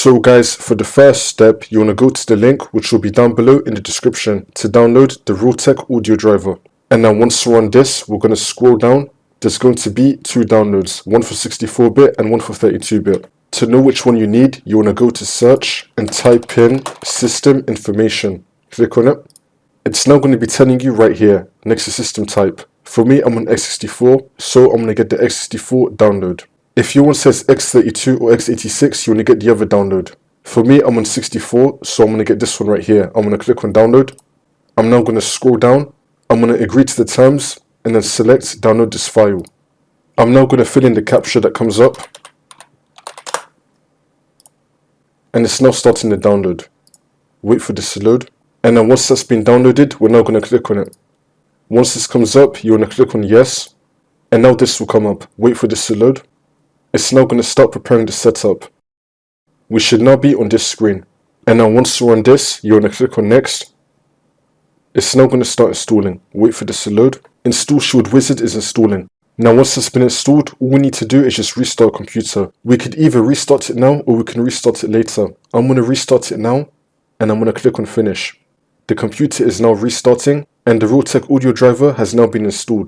So guys, for the first step, you want to go to the link which will be down below in the description to download the Realtek audio driver. And now once we're on this, we're going to scroll down. There's going to be two downloads, one for 64-bit and one for 32-bit. To know which one you need, you want to go to search and type in system information. Click on it. It's now going to be telling you right here, next to system type. For me, I'm on x64, so I'm going to get the x64 download. If your one says x32 or x86, you want to get the other download. For me, I'm on 64, so I'm going to get this one right here. I'm going to click on download. I'm now going to scroll down. I'm going to agree to the terms and then select download this file. I'm now going to fill in the captcha that comes up. And it's now starting the download. Wait for this to load. And then once that's been downloaded, we're now going to click on it. Once this comes up, you want to click on yes. And now this will come up. Wait for this to load. It's now going to start preparing the setup. We should now be on this screen. And now once we're on this, you want to click on next. It's now going to start installing. Wait for this to load. Install Shield Wizard is installing. Now once it's been installed, all we need to do is just restart our computer. We could either restart it now or we can restart it later. I'm going to restart it now and I'm going to click on finish. The computer is now restarting and the Realtek audio driver has now been installed.